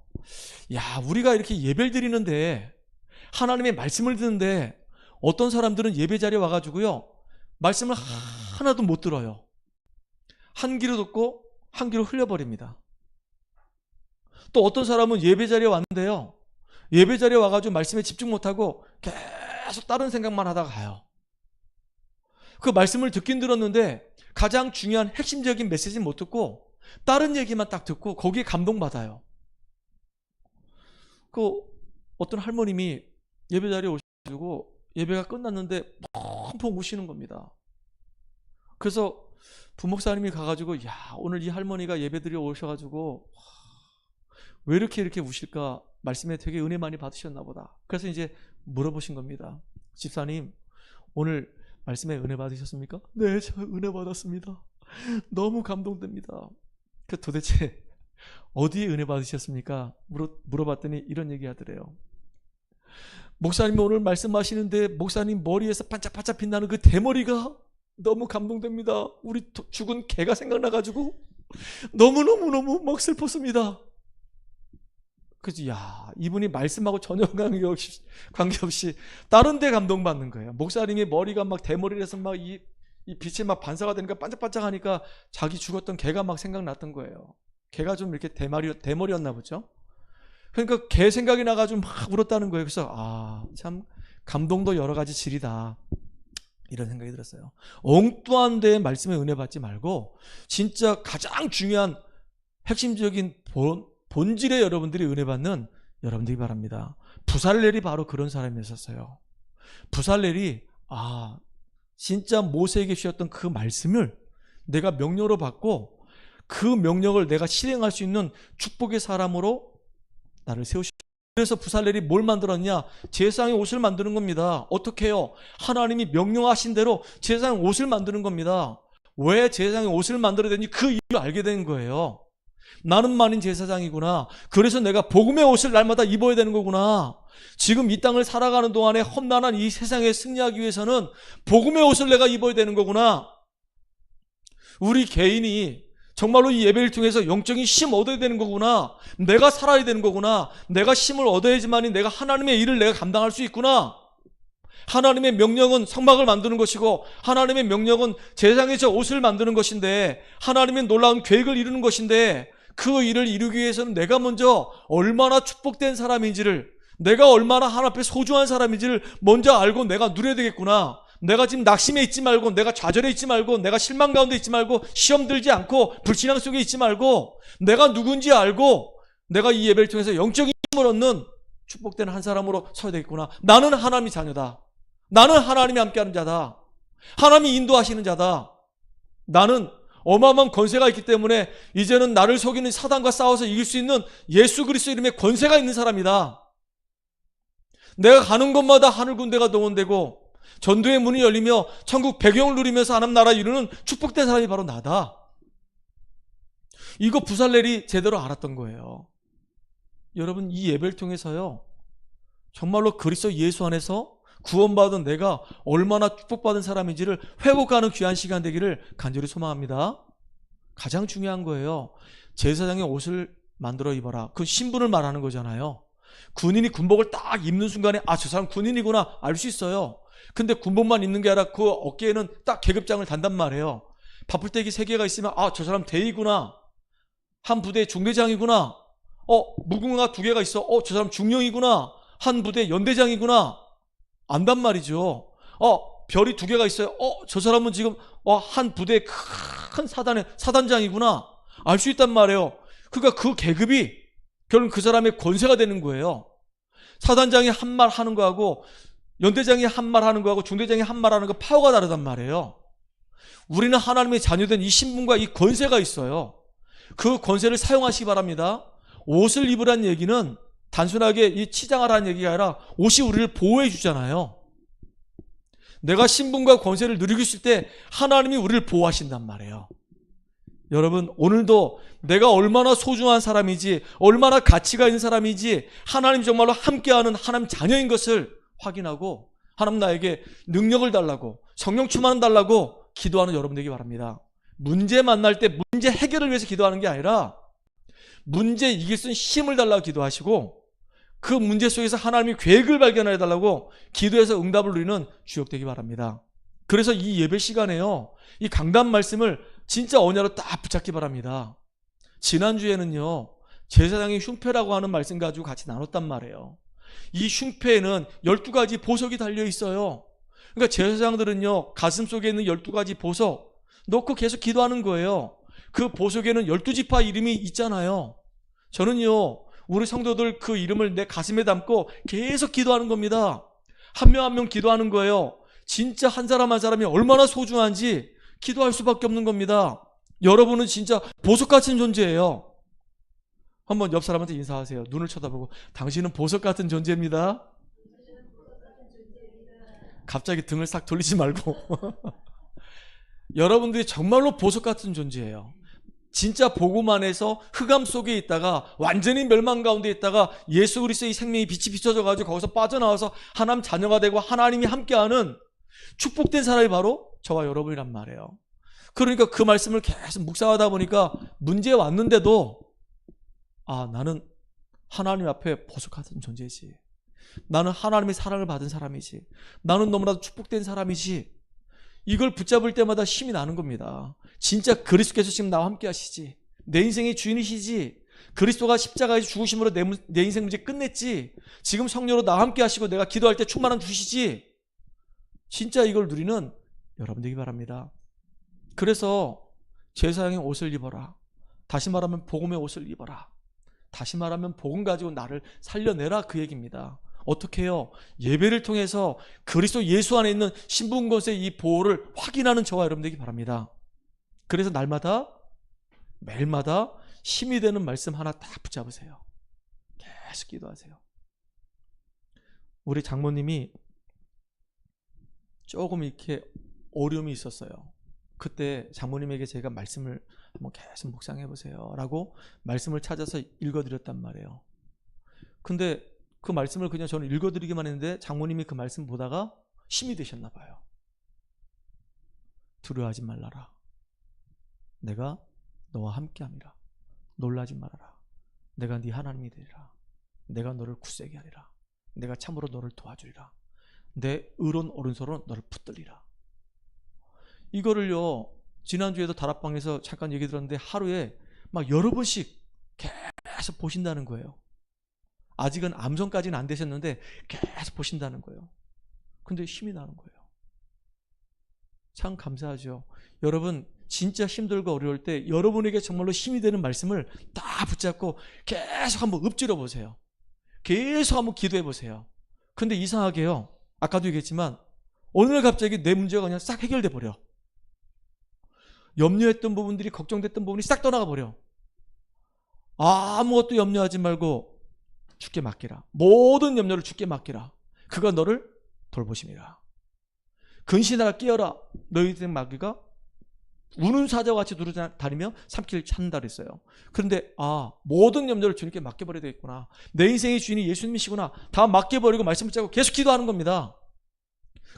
[SPEAKER 1] 야, 우리가 이렇게 예배를 드리는데 하나님의 말씀을 듣는데 어떤 사람들은 예배 자리에 와가지고요 말씀을 하나도 못 들어요. 한 귀로 듣고 한 귀로 흘려버립니다. 또 어떤 사람은 예배 자리에 왔는데요 예배 자리에 와가지고 말씀에 집중 못하고 계속 다른 생각만 하다가 가요. 그 말씀을 듣긴 들었는데 가장 중요한 핵심적인 메시지는 못 듣고 다른 얘기만 딱 듣고 거기에 감동받아요. 그 어떤 할머님이 예배 자리에 오셔가지고 예배가 끝났는데 펑펑 우시는 겁니다. 그래서 부목사님이 가가지고 야, 오늘 이 할머니가 예배 드려 오셔가지고 왜 이렇게 우실까? 말씀에 되게 은혜 많이 받으셨나 보다. 그래서 이제 물어보신 겁니다. 집사님, 오늘 말씀에 은혜 받으셨습니까? 네, 저 은혜 받았습니다. 너무 감동됩니다. 그 도대체 어디에 은혜 받으셨습니까? 물어봤더니 이런 얘기 하더래요. 목사님 오늘 말씀하시는데 목사님 머리에서 반짝반짝 빛나는 그 대머리가 너무 감동됩니다. 우리 죽은 개가 생각나가지고 너무너무너무 막 슬펐습니다. 그치, 야, 이분이 말씀하고 전혀 관계없이 다른 데 감동받는 거예요. 목사님이 머리가 막 대머리라서 막 이 빛이 막 반사가 되니까 반짝반짝하니까 자기 죽었던 개가 막 생각났던 거예요. 개가 좀 이렇게 대머리였나 보죠. 그러니까 개 생각이 나가지고 막 울었다는 거예요. 그래서 참 감동도 여러 가지 질이다, 이런 생각이 들었어요. 엉뚱한 데에 말씀에 은혜 받지 말고 진짜 가장 중요한 핵심적인 본질에 여러분들이 은혜 받는 여러분들이 바랍니다. 부살렐이 바로 그런 사람이었어요. 부살렐이 진짜 모세에게 주셨던 그 말씀을 내가 명령으로 받고 그 명령을 내가 실행할 수 있는 축복의 사람으로 나를 세우셨어요. 그래서 부살렐이 뭘 만들었냐? 제사장의 옷을 만드는 겁니다. 어떻게 해요? 하나님이 명령하신 대로 제사장의 옷을 만드는 겁니다. 왜 제사장의 옷을 만들어야 되는지 그 이유를 알게 된 거예요. 나는 만인 제사장이구나. 그래서 내가 복음의 옷을 날마다 입어야 되는 거구나. 지금 이 땅을 살아가는 동안에 험난한 이 세상에 승리하기 위해서는 복음의 옷을 내가 입어야 되는 거구나. 우리 개인이 정말로 이 예배를 통해서 영적인 힘 얻어야 되는 거구나. 내가 살아야 되는 거구나. 내가 힘을 얻어야지만이 내가 하나님의 일을 내가 감당할 수 있구나. 하나님의 명령은 성막을 만드는 것이고 하나님의 명령은 제사장에서 옷을 만드는 것인데 하나님의 놀라운 계획을 이루는 것인데 그 일을 이루기 위해서는 내가 먼저 얼마나 축복된 사람인지를, 내가 얼마나 하나님 앞에 소중한 사람인지를 먼저 알고 내가 누려야 되겠구나. 내가 지금 낙심에 있지 말고, 내가 좌절해 있지 말고, 내가 실망 가운데 있지 말고, 시험 들지 않고, 불신앙 속에 있지 말고, 내가 누군지 알고 내가 이 예배를 통해서 영적인 힘을 얻는 축복된 한 사람으로 서야 되겠구나. 나는 하나님의 자녀다. 나는 하나님이 함께하는 자다. 하나님이 인도하시는 자다. 나는 어마어마한 권세가 있기 때문에 이제는 나를 속이는 사단과 싸워서 이길 수 있는 예수 그리스도 이름의 권세가 있는 사람이다. 내가 가는 곳마다 하늘 군대가 동원되고 전도의 문이 열리며 천국 배경을 누리면서 하나님 나라 이루는 축복된 사람이 바로 나다. 이거 부살렐이 제대로 알았던 거예요. 여러분, 이 예배를 통해서요, 정말로 그리스도 예수 안에서 구원받은 내가 얼마나 축복받은 사람인지를 회복하는 귀한 시간 되기를 간절히 소망합니다. 가장 중요한 거예요. 제사장의 옷을 만들어 입어라. 그 신분을 말하는 거잖아요. 군인이 군복을 딱 입는 순간에 저 사람 군인이구나 알 수 있어요. 근데 군복만 입는 게 아니라 그 어깨에는 딱 계급장을 단단 말이에요. 바풀떼기 3개가 있으면 저 사람 대위구나. 한 부대 중대장이구나. 무궁화 2개가 있어. 저 사람 중령이구나. 한 부대 연대장이구나. 안단 말이죠. 별이 2개가 있어요. 저 사람은 지금 한 부대 큰 사단의 사단장이구나. 알 수 있단 말이에요. 그러니까 그 계급이 결국 그 사람의 권세가 되는 거예요. 사단장이 한 말 하는 거하고 연대장이 한 말 하는 거하고 중대장이 한 말 하는 거 파워가 다르단 말이에요. 우리는 하나님의 자녀된 이 신분과 이 권세가 있어요. 그 권세를 사용하시기 바랍니다. 옷을 입으란 얘기는 단순하게 이 치장하라는 얘기가 아니라 옷이 우리를 보호해 주잖아요. 내가 신분과 권세를 누리고 있을 때 하나님이 우리를 보호하신단 말이에요. 여러분, 오늘도 내가 얼마나 소중한 사람이지, 얼마나 가치가 있는 사람이지, 하나님 정말로 함께하는 하나님 자녀인 것을 확인하고 하나님 나에게 능력을 달라고, 성령 충만을 달라고 기도하는 여러분 되기 바랍니다. 문제 만날 때 문제 해결을 위해서 기도하는 게 아니라 문제 이길 수 있는 힘을 달라고 기도하시고 그 문제 속에서 하나님의 계획을 발견해 달라고 기도해서 응답을 누리는 주역 되기 바랍니다. 그래서 이 예배 시간에요, 이 강단 말씀을 진짜 언야로 딱 붙잡기 바랍니다. 지난주에는요, 제사장의 흉패라고 하는 말씀 가지고 같이 나눴단 말이에요. 이 흉패에는 12가지 보석이 달려 있어요. 그러니까 제사장들은요, 가슴 속에 있는 12가지 보석 놓고 계속 기도하는 거예요. 그 보석에는 12지파 이름이 있잖아요. 저는요, 우리 성도들 그 이름을 내 가슴에 담고 계속 기도하는 겁니다. 한 명 한 명 기도하는 거예요. 진짜 한 사람 한 사람이 얼마나 소중한지 기도할 수밖에 없는 겁니다. 여러분은 진짜 보석 같은 존재예요. 한번 옆 사람한테 인사하세요. 눈을 쳐다보고, 당신은 보석 같은 존재입니다. 갑자기 등을 싹 돌리지 말고 여러분들이 정말로 보석 같은 존재예요. 진짜 복음 안에서 흑암 속에 있다가 완전히 멸망 가운데 있다가 예수 그리스도의 생명이 빛이 비춰져 가지고 거기서 빠져나와서 하나님 자녀가 되고 하나님이 함께하는 축복된 사람이 바로 저와 여러분이란 말이에요. 그러니까 그 말씀을 계속 묵상하다 보니까 문제 왔는데도 나는 하나님 앞에 보석 같은 존재지. 나는 하나님의 사랑을 받은 사람이지. 나는 너무나도 축복된 사람이지. 이걸 붙잡을 때마다 힘이 나는 겁니다. 진짜 그리스도께서 지금 나와 함께 하시지. 내 인생의 주인이시지. 그리스도가 십자가에서 죽으심으로 내 인생 문제 끝냈지. 지금 성령으로 나와 함께 하시고 내가 기도할 때 충만함 주시지. 진짜 이걸 누리는 여러분 되기 바랍니다. 그래서 제사장의 옷을 입어라. 다시 말하면 복음의 옷을 입어라. 다시 말하면 복음 가지고 나를 살려내라, 그 얘기입니다. 어떻게 해요? 예배를 통해서 그리스도 예수 안에 있는 신분권세의 이 보호를 확인하는 저와 여러분 되기 바랍니다. 그래서 날마다 매일마다 힘이 되는 말씀 하나 딱 붙잡으세요. 계속 기도하세요. 우리 장모님이 조금 이렇게 어려움이 있었어요. 그때 장모님에게 제가 말씀을 한번 계속 묵상해 보세요 라고 말씀을 찾아서 읽어드렸단 말이에요. 근데 그 말씀을 그냥 저는 읽어드리기만 했는데 장모님이 그 말씀 보다가 힘이 되셨나 봐요. 두려워하지 말라라. 내가 너와 함께함이라. 놀라지 말아라. 내가 네 하나님이 되리라. 내가 너를 굳세게 하리라. 내가 참으로 너를 도와주리라. 내 의로운 오른손으로 너를 붙들리라. 이거를요, 지난주에도 다락방에서 잠깐 얘기 들었는데 하루에 막 여러 번씩 계속 보신다는 거예요. 아직은 암송까지는 안 되셨는데 계속 보신다는 거예요. 근데 힘이 나는 거예요. 참 감사하죠. 여러분 진짜 힘들고 어려울 때 여러분에게 정말로 힘이 되는 말씀을 다 붙잡고 계속 한번 읊조려 보세요. 계속 한번 기도해 보세요. 근데 이상하게요, 아까도 얘기했지만 어느 날 갑자기 내 문제가 그냥 싹 해결돼 버려. 염려했던 부분들이, 걱정됐던 부분이 싹 떠나가 버려. 아무것도 염려하지 말고 주께 맡기라. 모든 염려를 주께 맡기라. 그가 너를 돌보심이라. 근신하라, 깨어라. 너희들 마귀가 우는 사자와 같이 두루다니며 삼키를 찾는다 그랬어요. 그런데 모든 염려를 주님께 맡겨버려야 되겠구나. 내 인생의 주인이 예수님이시구나. 다 맡겨버리고 말씀을 짜고 계속 기도하는 겁니다.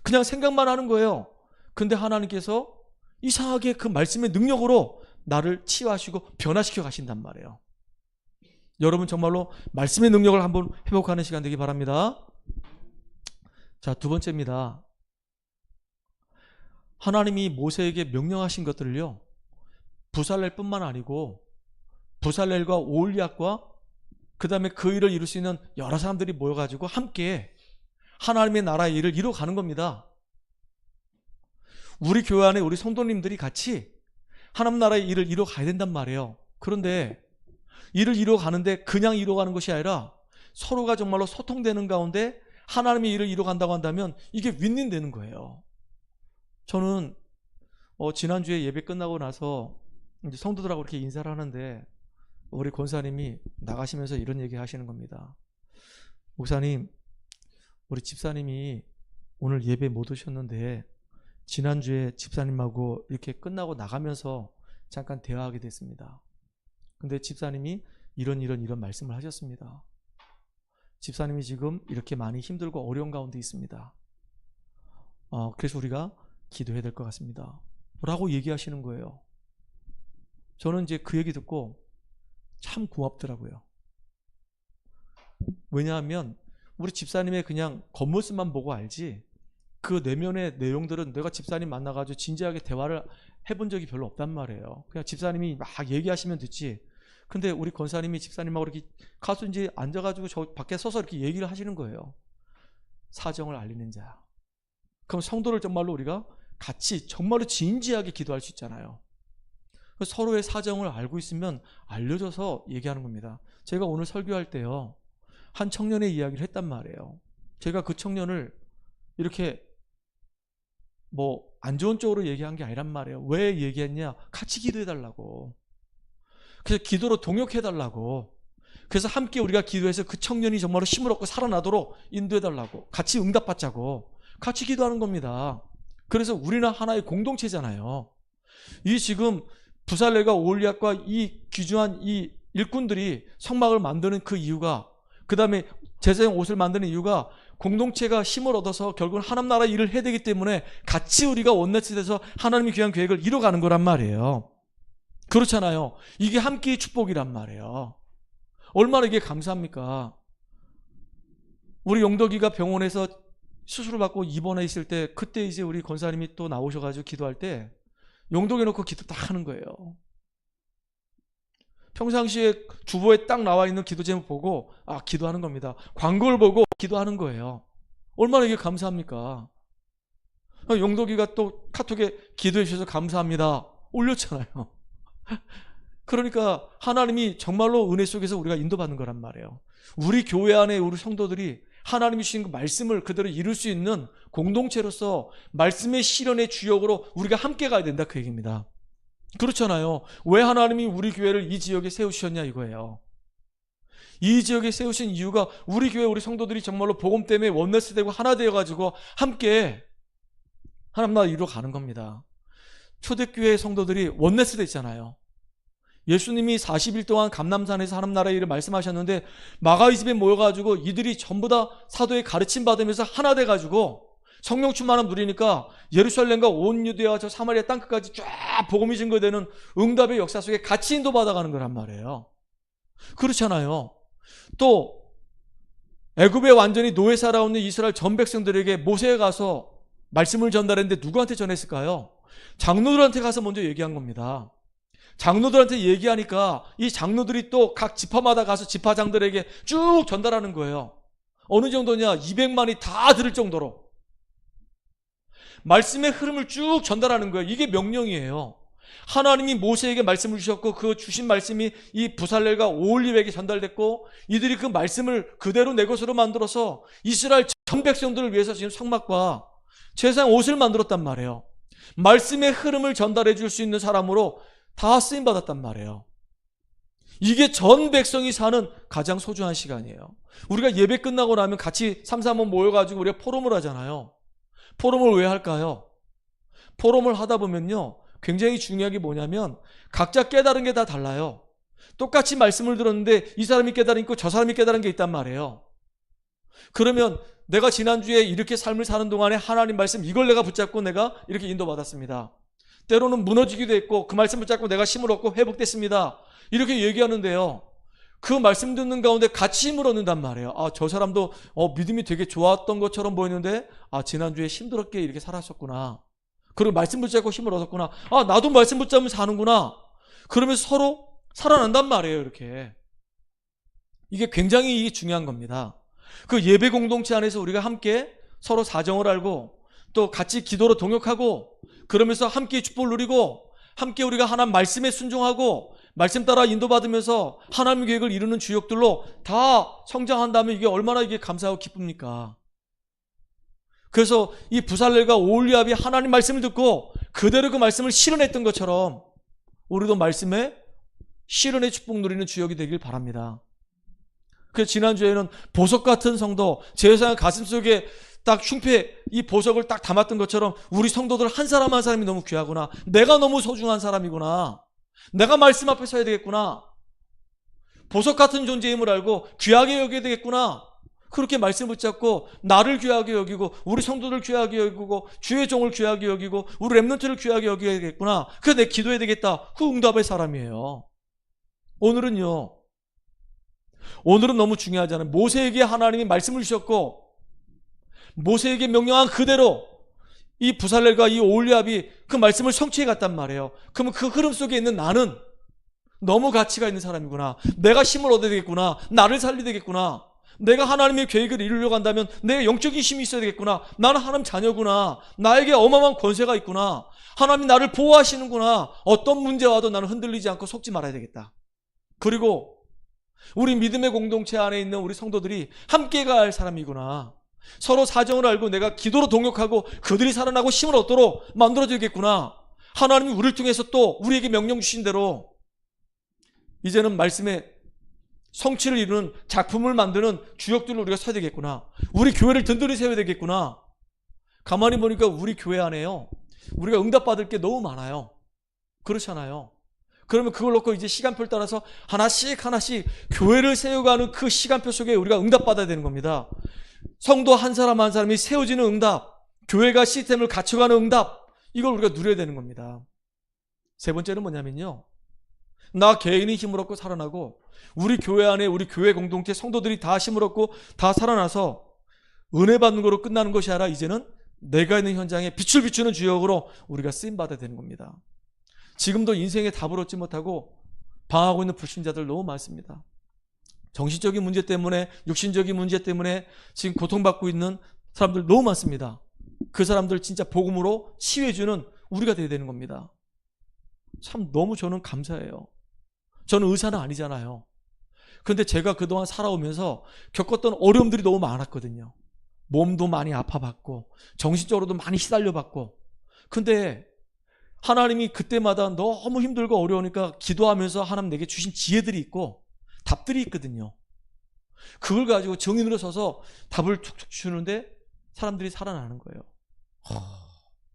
[SPEAKER 1] 그냥 생각만 하는 거예요. 근데 하나님께서 이상하게 그 말씀의 능력으로 나를 치유하시고 변화시켜 가신단 말이에요. 여러분 정말로 말씀의 능력을 한번 회복하는 시간 되기 바랍니다. 자, 두 번째입니다. 하나님이 모세에게 명령하신 것들을요, 부살렐 뿐만 아니고 부살렐과 오홀리압과 그 다음에 그 일을 이룰 수 있는 여러 사람들이 모여가지고 함께 하나님의 나라의 일을 이루어가는 겁니다. 우리 교회 안에 우리 성도님들이 같이 하나님 나라의 일을 이루어가야 된단 말이에요. 그런데 일을 이루어가는데 그냥 이루어가는 것이 아니라 서로가 정말로 소통되는 가운데 하나님의 일을 이루어간다고 한다면 이게 윈윈되는 거예요. 저는 지난주에 예배 끝나고 나서 이제 성도들하고 이렇게 인사를 하는데 우리 권사님이 나가시면서 이런 얘기 하시는 겁니다. 목사님, 우리 집사님이 오늘 예배 못 오셨는데 지난주에 집사님하고 이렇게 끝나고 나가면서 잠깐 대화하게 됐습니다. 근데 집사님이 이런 말씀을 하셨습니다. 집사님이 지금 이렇게 많이 힘들고 어려운 가운데 있습니다. 그래서 우리가 기도해야 될 것 같습니다 라고 얘기하시는 거예요. 저는 이제 그 얘기 듣고 참 고맙더라고요. 왜냐하면 우리 집사님의 그냥 겉모습만 보고 알지 그 내면의 내용들은 내가 집사님 만나가지고 진지하게 대화를 해본 적이 별로 없단 말이에요. 그냥 집사님이 막 얘기하시면 듣지. 근데 우리 권사님이 집사님하고 이렇게 가서 이제 앉아가지고 저 밖에 서서 이렇게 얘기를 하시는 거예요. 사정을 알리는 자. 그럼 성도를 정말로 우리가 같이 정말로 진지하게 기도할 수 있잖아요. 서로의 사정을 알고 있으면 알려줘서 얘기하는 겁니다. 제가 오늘 설교할 때요, 한 청년의 이야기를 했단 말이에요. 제가 그 청년을 이렇게 뭐 안 좋은 쪽으로 얘기한 게 아니란 말이에요. 왜 얘기했냐? 같이 기도해달라고. 그래서 기도로 동역해달라고. 그래서 함께 우리가 기도해서 그 청년이 정말로 힘을 얻고 살아나도록 인도해달라고. 같이 응답받자고. 같이 기도하는 겁니다. 그래서 우리는 하나의 공동체잖아요. 이 지금 부살렐과 오홀리압과 이 귀중한 이 일꾼들이 성막을 만드는 그 이유가, 그 다음에 제사장 옷을 만드는 이유가 공동체가 힘을 얻어서 결국은 하나님 나라 일을 해야 되기 때문에 같이 우리가 원내스돼서 하나님의 귀한 계획을 이뤄가는 거란 말이에요. 그렇잖아요. 이게 함께의 축복이란 말이에요. 얼마나 이게 감사합니까? 우리 영덕이가 병원에서 수술을 받고 입원해 있을 때, 그때 이제 우리 권사님이 또 나오셔가지고 기도할 때 영덕에 놓고 기도 딱 하는 거예요. 평상시에 주보에 딱 나와 있는 기도 제목 보고 기도하는 겁니다. 광고를 보고 기도하는 거예요. 얼마나 이게 감사합니까? 영덕이가 또 카톡에 기도해 주셔서 감사합니다 올렸잖아요. 그러니까 하나님이 정말로 은혜 속에서 우리가 인도받는 거란 말이에요. 우리 교회 안에 우리 성도들이 하나님이 주신 그 말씀을 그대로 이룰 수 있는 공동체로서 말씀의 실현의 주역으로 우리가 함께 가야 된다, 그 얘기입니다. 그렇잖아요. 왜 하나님이 우리 교회를 이 지역에 세우셨냐 이거예요. 이 지역에 세우신 이유가 우리 교회 우리 성도들이 정말로 복음 때문에 원네스 되고 하나 되어가지고 함께 하나님 나라 이루어 가는 겁니다. 초대교회 성도들이 원네스 됐잖아요. 예수님이 40일 동안 감람산에서 하나님 나라의 일을 말씀하셨는데 마가의 집에 모여가지고 이들이 전부 다 사도의 가르침 받으면서 하나 돼가지고 성령 충만함 누리니까 예루살렘과 온 유대와 저 사마리아 땅끝까지 쫙 복음이 증거되는 응답의 역사 속에 같이 인도받아가는 거란 말이에요. 그렇잖아요. 또 애굽에 완전히 노예 살아오는 이스라엘 전 백성들에게 모세에 가서 말씀을 전달했는데 누구한테 전했을까요? 장로들한테 가서 먼저 얘기한 겁니다. 장로들한테 얘기하니까 이 장로들이 또 각 지파마다 가서 지파장들에게 쭉 전달하는 거예요. 어느 정도냐? 200만이 다 들을 정도로 말씀의 흐름을 쭉 전달하는 거예요. 이게 명령이에요. 하나님이 모세에게 말씀을 주셨고 그 주신 말씀이 이 부살렐과 오홀리압에게 전달됐고 이들이 그 말씀을 그대로 내 것으로 만들어서 이스라엘 전 백성들을 위해서 지금 성막과 제사장 옷을 만들었단 말이에요. 말씀의 흐름을 전달해 줄 수 있는 사람으로 다 쓰임받았단 말이에요. 이게 전 백성이 사는 가장 소중한 시간이에요. 우리가 예배 끝나고 나면 같이 3-3원 모여가지고 우리가 포럼을 하잖아요. 포럼을 왜 할까요? 포럼을 하다 보면요, 굉장히 중요한 게 뭐냐면 각자 깨달은 게 다 달라요. 똑같이 말씀을 들었는데 이 사람이 깨달은 게 있고 저 사람이 깨달은 게 있단 말이에요. 그러면 내가 지난주에 이렇게 삶을 사는 동안에 하나님 말씀 이걸 내가 붙잡고 내가 이렇게 인도받았습니다. 때로는 무너지기도 했고 그 말씀 붙잡고 내가 힘을 얻고 회복됐습니다. 이렇게 얘기하는데요, 그 말씀 듣는 가운데 같이 힘을 얻는단 말이에요. 저 사람도 믿음이 되게 좋았던 것처럼 보이는데 지난주에 힘들었게 이렇게 살았었구나. 그리고 말씀 붙잡고 힘을 얻었구나. 나도 말씀 붙잡으면 사는구나. 그러면서 서로 살아난단 말이에요. 이렇게. 이게 굉장히 중요한 겁니다. 그 예배 공동체 안에서 우리가 함께 서로 사정을 알고 또 같이 기도로 동역하고 그러면서 함께 축복을 누리고 함께 우리가 하나님 말씀에 순종하고 말씀 따라 인도받으면서 하나님의 계획을 이루는 주역들로 다 성장한다면 이게 얼마나 이게 감사하고 기쁩니까? 그래서 이 부살렐과 오홀리압이 하나님 말씀을 듣고 그대로 그 말씀을 실현했던 것처럼 우리도 말씀에 실현의 축복 누리는 주역이 되길 바랍니다. 그래서 지난주에는 보석 같은 성도, 제사장 가슴속에 딱 흉패 이 보석을 딱 담았던 것처럼 우리 성도들 한 사람 한 사람이 너무 귀하구나. 내가 너무 소중한 사람이구나. 내가 말씀 앞에 서야 되겠구나. 보석 같은 존재임을 알고 귀하게 여겨야 되겠구나. 그렇게 말씀 붙잡고 나를 귀하게 여기고 우리 성도들 귀하게 여기고 주의 종을 귀하게 여기고 우리 렘넌트를 귀하게 여겨야겠구나. 그래서 내가 기도해야 되겠다. 그 응답의 사람이에요. 오늘은 너무 중요하잖아요. 모세에게 하나님이 말씀을 주셨고 모세에게 명령한 그대로 이 부살렐과 이 오홀리압이 그 말씀을 성취해 갔단 말이에요. 그러면 그 흐름 속에 있는 나는 너무 가치가 있는 사람이구나. 내가 힘을 얻어야 되겠구나. 나를 살려야 되겠구나. 내가 하나님의 계획을 이루려고 한다면 내가 영적인 힘이 있어야 되겠구나. 나는 하나님 자녀구나. 나에게 어마어마한 권세가 있구나. 하나님이 나를 보호하시는구나. 어떤 문제 와도 나는 흔들리지 않고 속지 말아야 되겠다. 그리고 우리 믿음의 공동체 안에 있는 우리 성도들이 함께 가야 할 사람이구나. 서로 사정을 알고 내가 기도로 동역하고 그들이 살아나고 힘을 얻도록 만들어주겠구나. 하나님이 우리를 통해서 또 우리에게 명령 주신 대로 이제는 말씀의 성취를 이루는 작품을 만드는 주역들을 우리가 서야 되겠구나. 우리 교회를 든든히 세워야 되겠구나. 가만히 보니까 우리 교회 안에요, 우리가 응답받을 게 너무 많아요. 그렇잖아요. 그러면 그걸 놓고 이제 시간표를 따라서 하나씩 교회를 세워가는 그 시간표 속에 우리가 응답받아야 되는 겁니다. 성도 한 사람 한 사람이 세워지는 응답, 교회가 시스템을 갖춰가는 응답, 이걸 우리가 누려야 되는 겁니다. 세 번째는 뭐냐면요, 나 개인이 힘을 얻고 살아나고 우리 교회 안에 우리 교회 공동체 성도들이 다 힘을 얻고 다 살아나서 은혜 받는 거로 끝나는 것이 아니라 이제는 내가 있는 현장에 빛을 비추는 주역으로 우리가 쓰임받아야 되는 겁니다. 지금도 인생에 답을 얻지 못하고 방황하고 있는 불신자들 너무 많습니다. 정신적인 문제 때문에, 육신적인 문제 때문에 지금 고통받고 있는 사람들 너무 많습니다. 그 사람들 진짜 복음으로 치유해주는 우리가 되어야 되는 겁니다. 참 너무 저는 감사해요. 저는 의사는 아니잖아요. 그런데 제가 그동안 살아오면서 겪었던 어려움들이 너무 많았거든요. 몸도 많이 아파봤고 정신적으로도 많이 시달려봤고, 근데 하나님이 그때마다 너무 힘들고 어려우니까 기도하면서 하나님 내게 주신 지혜들이 있고 답들이 있거든요. 그걸 가지고 정인으로 서서 답을 툭툭 주는데 사람들이 살아나는 거예요.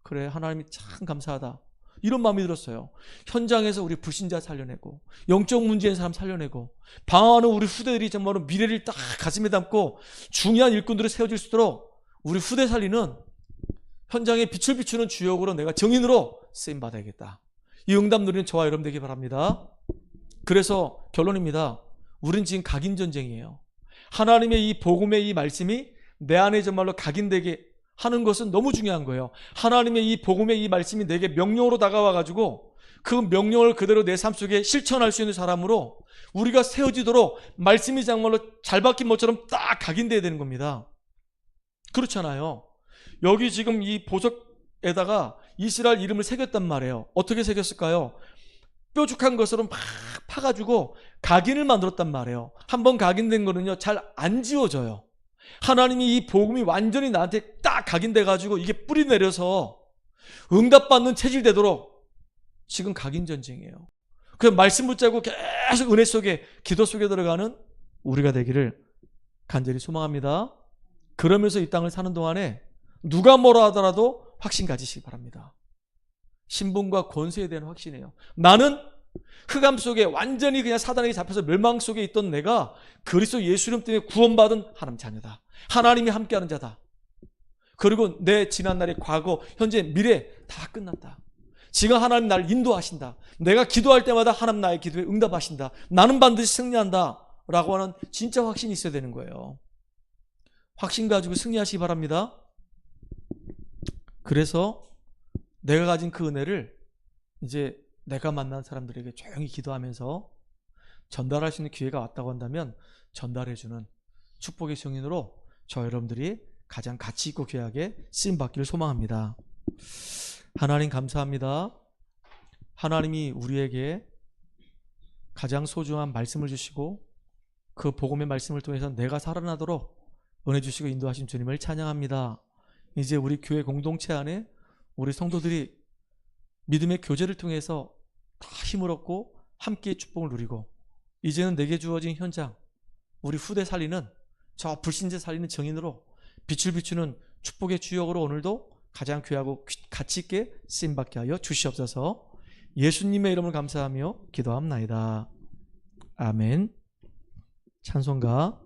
[SPEAKER 1] 그래, 하나님이 참 감사하다, 이런 마음이 들었어요. 현장에서 우리 불신자 살려내고 영적 문제인 사람 살려내고 방황하는 우리 후대들이 정말로 미래를 딱 가슴에 담고 중요한 일꾼들을 세워질 수 있도록 우리 후대 살리는 현장에 빛을 비추는 주역으로 내가 정인으로 쓰임받아야겠다. 이 응답 누리는 저와 여러분 되기 바랍니다. 그래서 결론입니다. 우린 지금 각인전쟁이에요. 하나님의 이 복음의 이 말씀이 내 안에 정말로 각인되게 하는 것은 너무 중요한 거예요. 하나님의 이 복음의 이 말씀이 내게 명령으로 다가와가지고 그 명령을 그대로 내 삶 속에 실천할 수 있는 사람으로 우리가 세워지도록 말씀이 정말로 잘 박힌 것처럼 딱 각인돼야 되는 겁니다. 그렇잖아요. 여기 지금 이 보석에다가 이스라엘 이름을 새겼단 말이에요. 어떻게 새겼을까요? 뾰족한 것으로 막 파가지고 각인을 만들었단 말이에요. 한번 각인된 거는요, 잘 안 지워져요. 하나님이 이 복음이 완전히 나한테 딱 각인돼가지고 이게 뿌리 내려서 응답받는 체질 되도록 지금 각인전쟁이에요. 그 말씀 붙잡고 계속 은혜 속에, 기도 속에 들어가는 우리가 되기를 간절히 소망합니다. 그러면서 이 땅을 사는 동안에 누가 뭐라 하더라도 확신 가지시기 바랍니다. 신분과 권세에 대한 확신이에요. 나는 흑암 속에 완전히 그냥 사단에게 잡혀서 멸망 속에 있던 내가 그리스도 예수 이름 때문에 구원받은 하나님 자녀다. 하나님이 함께하는 자다. 그리고 내 지난날의 과거, 현재, 미래 다 끝났다. 지금 하나님 나를 인도하신다. 내가 기도할 때마다 하나님 나의 기도에 응답하신다. 나는 반드시 승리한다 라고 하는 진짜 확신이 있어야 되는 거예요. 확신 가지고 승리하시기 바랍니다. 그래서 내가 가진 그 은혜를 이제 내가 만난 사람들에게 조용히 기도하면서 전달할 수 있는 기회가 왔다고 한다면 전달해주는 축복의 성인으로 저 여러분들이 가장 가치 있고 귀하게 쓰임받기를 소망합니다. 하나님 감사합니다. 하나님이 우리에게 가장 소중한 말씀을 주시고 그 복음의 말씀을 통해서 내가 살아나도록 은혜 주시고 인도하신 주님을 찬양합니다. 이제 우리 교회 공동체 안에 우리 성도들이 믿음의 교제를 통해서 다 힘을 얻고 함께 축복을 누리고 이제는 내게 주어진 현장, 우리 후대 살리는 저 불신자 살리는 정인으로 빛을 비추는 축복의 주역으로 오늘도 가장 귀하고 가치 있게 쓰임받게 하여 주시옵소서. 예수님의 이름을 감사하며 기도합나이다. 아멘. 찬송가